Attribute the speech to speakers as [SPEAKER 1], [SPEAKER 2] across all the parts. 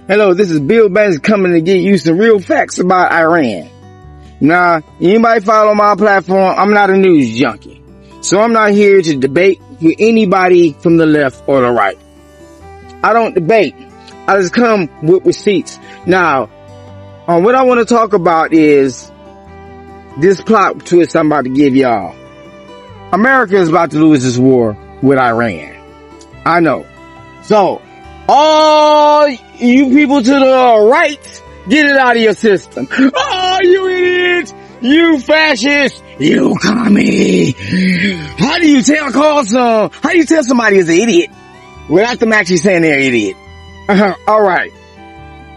[SPEAKER 1] Hello, this is Bill Banks coming to get you some real facts about Iran. Now, anybody follow my platform, I'm not a news junkie. So I'm not here to debate with anybody from the left or the right. I don't debate. I just come with receipts. Now, what I want to talk about is this plot twist I'm about to give y'all. America is about to lose this war with Iran. I know. So, all you people to the right, get it out of your system. Oh, you idiots! You fascists! You commie! How do you tell somebody is an idiot without them actually saying they're an idiot? Alright.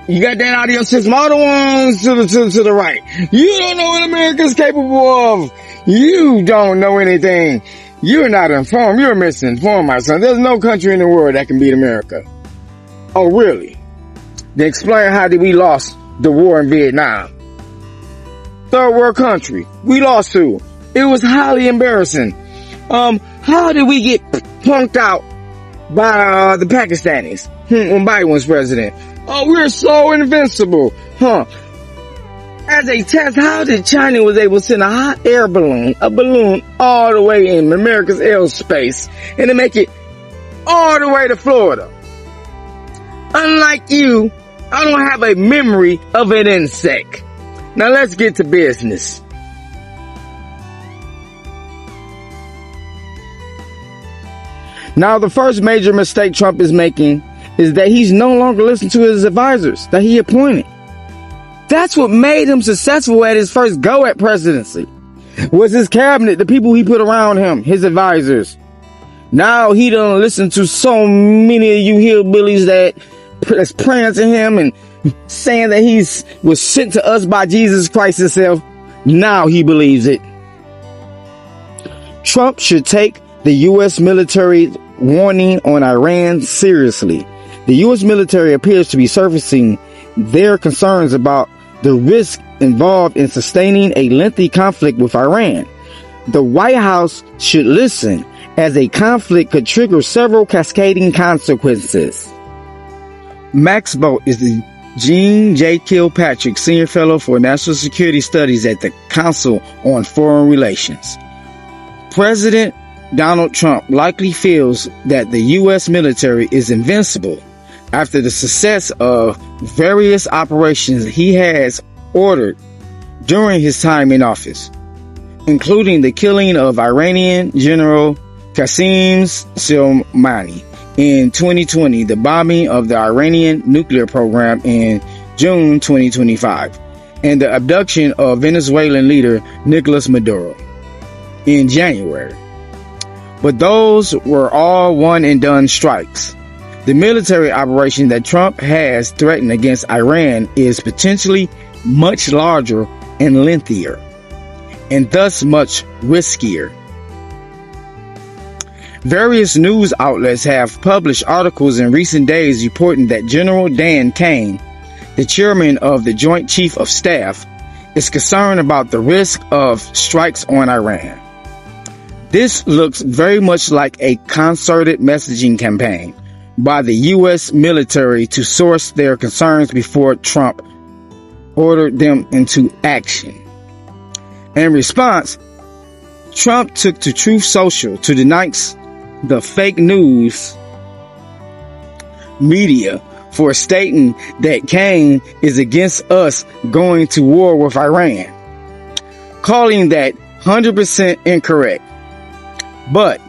[SPEAKER 1] You got that out of your system. All the ones to the right. You don't know what America's capable of. You don't know anything. You're not informed. You're misinformed, my son. There's no country in the world that can beat America. Oh, really? Then explain how did we lost the war in Vietnam. Third world country. We lost to. It was highly embarrassing. How did we get punked out by the Pakistanis when Biden was president? Oh, we're so invincible. As a test, how did China was able to send a hot air balloon, all the way in America's airspace and to make it all the way to Florida? Unlike you, I don't have a memory of an insect. Now let's get to business. Now the first major mistake Trump is making is that he's no longer listening to his advisors that he appointed. That's what made him successful at his first go at presidency. Was his cabinet, the people he put around him, his advisors. Now he don't listen to so many of you hillbillies that's praying to him and saying that was sent to us by Jesus Christ himself. Now he believes it. Trump should take the U.S. military warning on Iran seriously. The U.S. military appears to be surfacing their concerns about the risk involved in sustaining a lengthy conflict with Iran. The White House should listen, as a conflict could trigger several cascading consequences. Max Bolt is the Jean J. Kilpatrick Senior Fellow for National Security Studies at the Council on Foreign Relations. President Donald Trump likely feels that the U.S. military is invincible after the success of various operations he has ordered during his time in office, including the killing of Iranian General Qasem Soleimani in 2020, the bombing of the Iranian nuclear program in June 2025, and the abduction of Venezuelan leader Nicolas Maduro in January. But those were all one-and-done strikes. The military operation that Trump has threatened against Iran is potentially much larger and lengthier, and thus much riskier. Various news outlets have published articles in recent days reporting that General Dan Kane, the chairman of the Joint Chief of Staff, is concerned about the risk of strikes on Iran. This looks very much like a concerted messaging campaign by the U.S. military to source their concerns before Trump ordered them into action. In response, Trump took to Truth Social to denounce the fake news media for stating that Kane is against us going to war with Iran, calling that 100% incorrect. But,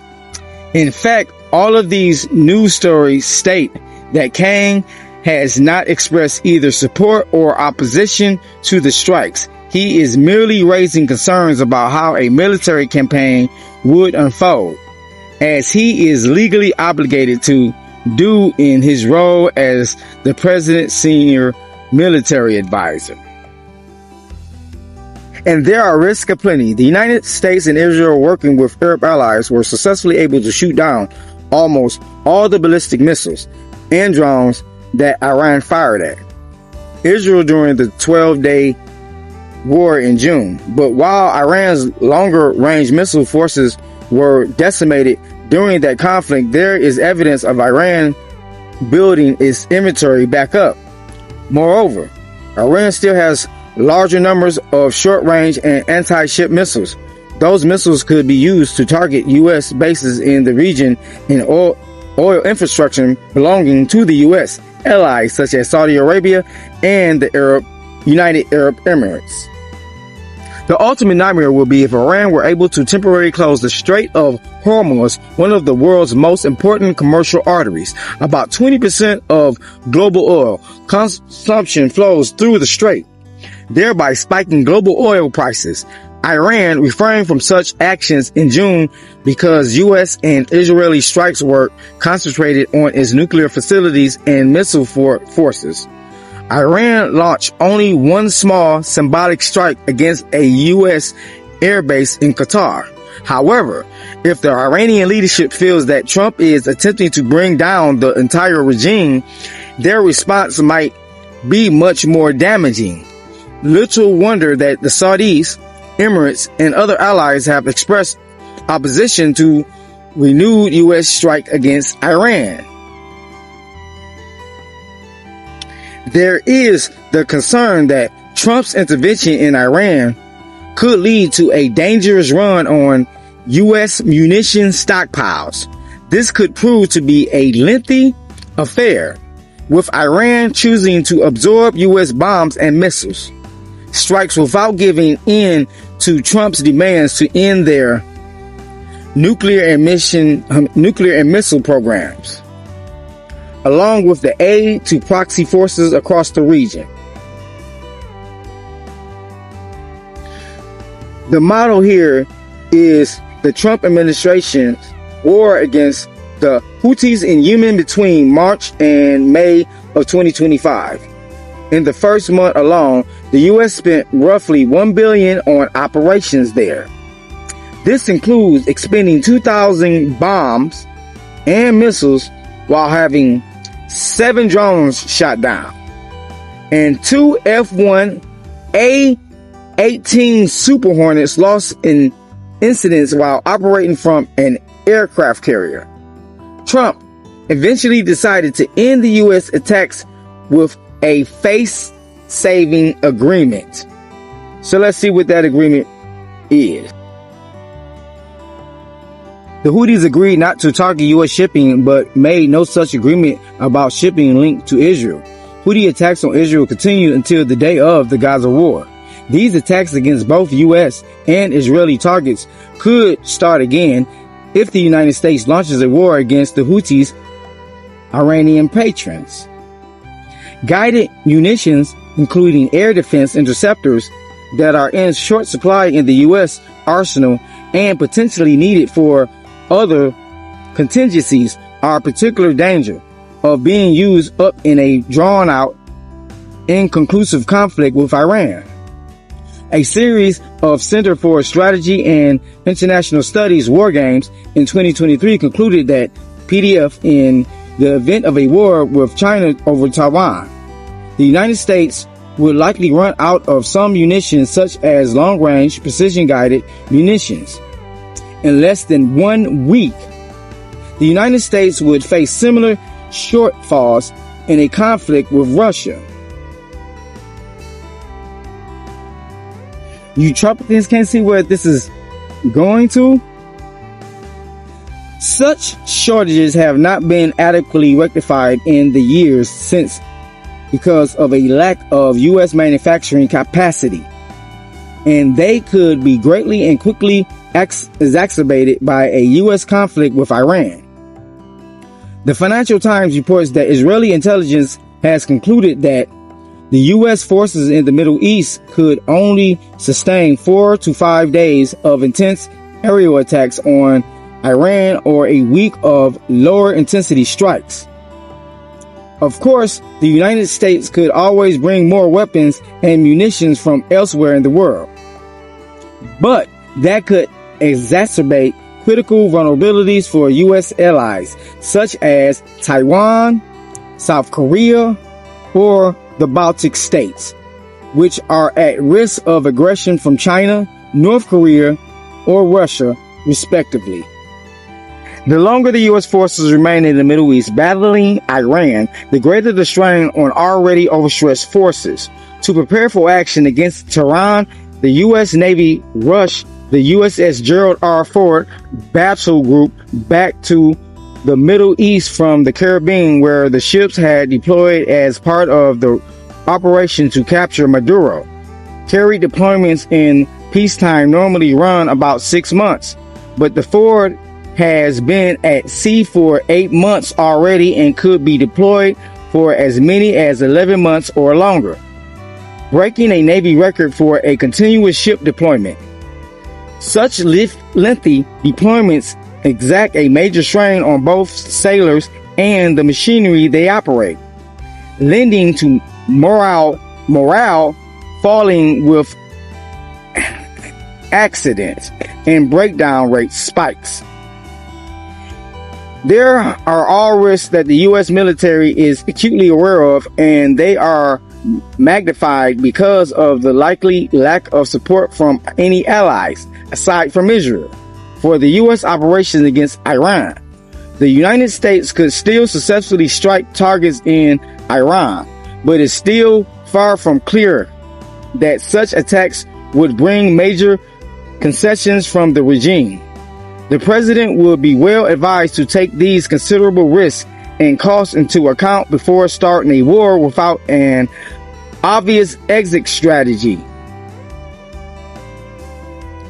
[SPEAKER 1] in fact, all of these news stories state that Kane has not expressed either support or opposition to the strikes. He is merely raising concerns about how a military campaign would unfold, as he is legally obligated to do in his role as the president's senior military advisor. And there are risks aplenty. The United States and Israel, working with Arab allies, were successfully able to shoot down almost all the ballistic missiles and drones that Iran fired at Israel during the 12-day war in June. But while Iran's longer-range missile forces were decimated during that conflict, there is evidence of Iran building its inventory back up. Moreover, Iran still has larger numbers of short-range and anti-ship missiles. Those missiles could be used to target U.S. bases in the region and oil infrastructure belonging to the U.S. allies such as Saudi Arabia and the United Arab Emirates. The ultimate nightmare will be if Iran were able to temporarily close the Strait of Hormuz, one of the world's most important commercial arteries. About 20% of global oil consumption flows through the strait, thereby spiking global oil prices. Iran refrained from such actions in June because U.S. and Israeli strikes were concentrated on its nuclear facilities and missile forces. Iran launched only one small symbolic strike against a U.S. airbase in Qatar. However, if the Iranian leadership feels that Trump is attempting to bring down the entire regime, their response might be much more damaging. Little wonder that the Saudis, Emirates, and other allies have expressed opposition to renewed U.S. strike against Iran. There is the concern that Trump's intervention in Iran could lead to a dangerous run on U.S. munition stockpiles. This could prove to be a lengthy affair, with Iran choosing to absorb U.S. bombs and missiles strikes without giving in to Trump's demands to end their nuclear and missile programs, along with the aid to proxy forces across the region. The model here is the Trump administration's war against the Houthis in Yemen between March and May of 2025. In the first month alone, the U.S. spent roughly $1 billion on operations there. This includes expending 2,000 bombs and missiles while having 7 drones shot down and 2 F-1A-18 Super Hornets lost in incidents while operating from an aircraft carrier. Trump eventually decided to end the U.S. attacks with a face-saving agreement. So let's see what that agreement is. The Houthis agreed not to target U.S. shipping, but made no such agreement about shipping linked to Israel. Houthi attacks on Israel continued until the day of the Gaza war. These attacks against both U.S. and Israeli targets could start again if the United States launches a war against the Houthis' Iranian patrons. Guided munitions, including air defense interceptors that are in short supply in the U.S. arsenal and potentially needed for other contingencies, are a particular danger of being used up in a drawn-out, inconclusive conflict with Iran. A series of Center for Strategy and International Studies war games in 2023 concluded that PDF in the event of a war with China over Taiwan, the United States would likely run out of some munitions such as long-range, precision-guided munitions. In less than 1 week, the United States would face similar shortfalls in a conflict with Russia. You Trumpers can't see where this is going to? Such shortages have not been adequately rectified in the years since because of a lack of U.S. manufacturing capacity, and they could be greatly and quickly exacerbated by a U.S. conflict with Iran. The Financial Times reports that Israeli intelligence has concluded that the U.S. forces in the Middle East could only sustain 4 to 5 days of intense aerial attacks on Iran or a week of lower intensity strikes. Of course, the United States could always bring more weapons and munitions from elsewhere in the world, but that could exacerbate critical vulnerabilities for U.S. allies such as Taiwan, South Korea, or the Baltic states, which are at risk of aggression from China, North Korea, or Russia, respectively. The longer the U.S. forces remain in the Middle East battling Iran, the greater the strain on already overstretched forces. To prepare for action against Tehran, the U.S. Navy rushed the USS Gerald R. Ford battle group back to the Middle East from the Caribbean, where the ships had deployed as part of the operation to capture Maduro. Carried deployments in peacetime normally run about 6 months, but the Ford has been at sea for 8 months already and could be deployed for as many as 11 months or longer, breaking a Navy record for a continuous ship deployment. Such lengthy deployments exact a major strain on both sailors and the machinery they operate, leading to morale falling with accidents and breakdown rate spikes. There are all risks that the U.S. military is acutely aware of, and they are magnified because of the likely lack of support from any allies, aside from Israel, for the U.S. operations against Iran. The United States could still successfully strike targets in Iran, but it's still far from clear that such attacks would bring major concessions from the regime. The president will be well advised to take these considerable risks and costs into account before starting a war without an obvious exit strategy.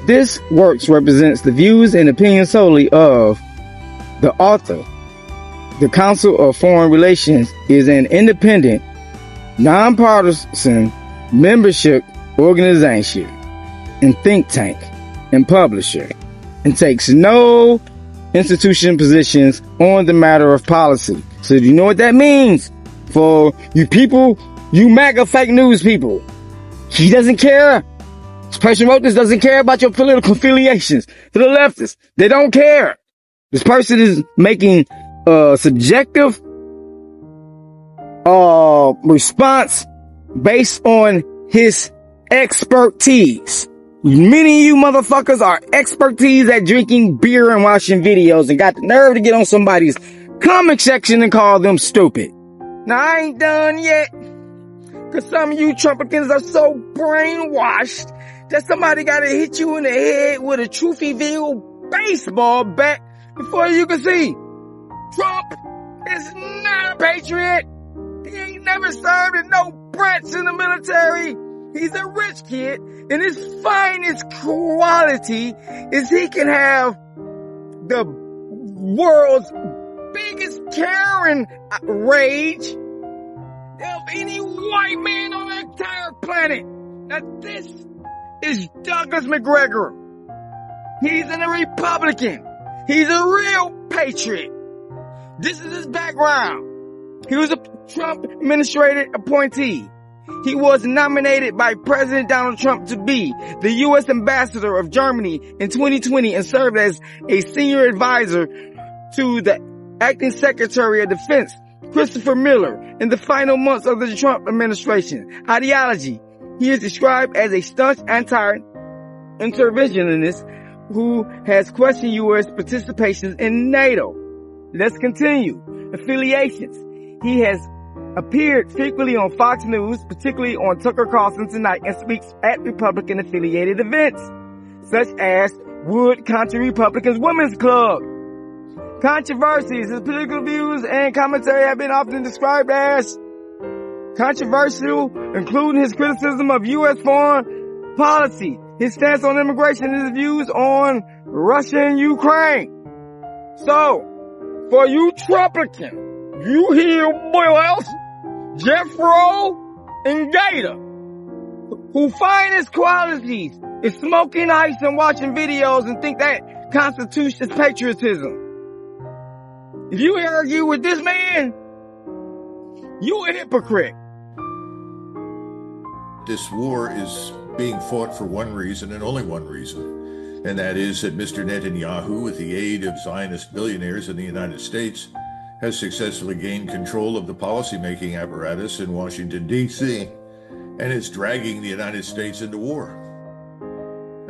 [SPEAKER 1] This work represents the views and opinions solely of the author. The Council of Foreign Relations is an independent, nonpartisan membership organization and think tank and publisher, and takes no institution positions on the matter of policy. So do you know what that means for you people, you MAGA fake news people? He doesn't care. This person wrote this doesn't care about your political affiliations. To the leftists, they don't care. This person is making a subjective response based on his expertise. Many of you motherfuckers are expertise at drinking beer and watching videos and got the nerve to get on somebody's comment section and call them stupid. Now, I ain't done yet, cause some of you Trumpicans are so brainwashed that somebody gotta hit you in the head with a Truthville baseball bat before you can see. Trump is not a patriot. He ain't never served in no branch in the military. He's a rich kid, and his finest quality is he can have the world's biggest Karen rage of any white man on the entire planet. Now this is Douglas McGregor. He's a Republican. He's a real patriot. This is his background. He was a Trump administrative appointee. He was nominated by President Donald Trump to be the U.S. ambassador of Germany in 2020 and served as a senior advisor to the acting secretary of defense, Christopher Miller, in the final months of the Trump administration. Ideology. He is described as a staunch anti-interventionist who has questioned U.S. participation in NATO. Let's continue. Affiliations. He has appeared frequently on Fox News, particularly on Tucker Carlson Tonight, and speaks at Republican-affiliated events, such as Wood Country Republicans Women's Club. Controversies. His political views and commentary have been often described as controversial, including his criticism of U.S. foreign policy, his stance on immigration, and his views on Russia and Ukraine. So, for you Trumpicans, you hillbillies, Jeffro and Gator, who find his qualities is smoking ice and watching videos and think that constitutes patriotism. If you argue with this man, you a hypocrite.
[SPEAKER 2] This war is being fought for one reason and only one reason, and that is that Mr. Netanyahu, with the aid of Zionist billionaires in the United States, has successfully gained control of the policymaking apparatus in Washington, D.C., and is dragging the United States into war.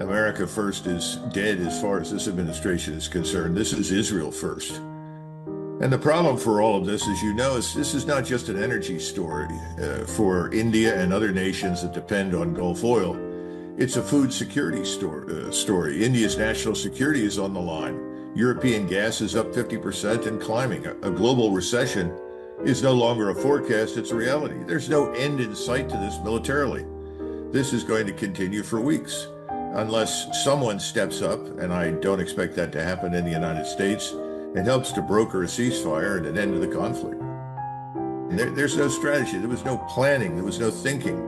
[SPEAKER 2] America first is dead as far as this administration is concerned. This is Israel first. And the problem for all of this, as you know, is this is not just an energy story for India and other nations that depend on Gulf oil. It's a food security story. India's national security is on the line. European gas is up 50% and climbing. A global recession is no longer a forecast, it's a reality. There's no end in sight to this militarily. This is going to continue for weeks unless someone steps up, and I don't expect that to happen in the United States, and helps to broker a ceasefire and an end to the conflict. There's no strategy. There was no planning. There was no thinking.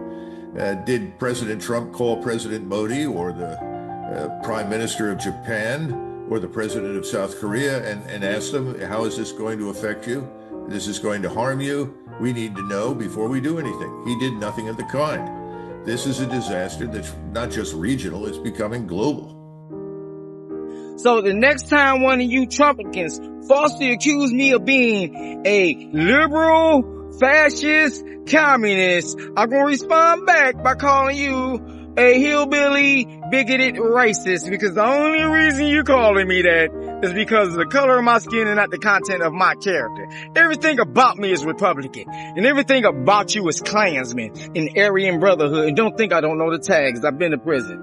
[SPEAKER 2] Did President Trump call President Modi or the Prime Minister of Japan or the President of South Korea and ask them, how is this going to affect you? This is going to harm you. We need to know before we do anything. He did nothing of the kind. This is a disaster that's not just regional, it's becoming global.
[SPEAKER 1] So the next time one of you Trumpicans falsely accuse me of being a liberal, fascist, communist, I'm going to respond back by calling you a hillbilly, bigoted racist, because the only reason you calling me that is because of the color of my skin and not the content of my character. Everything about me is Republican, and everything about you is Klansman and Aryan Brotherhood. And don't think I don't know the tags. I've been to prison.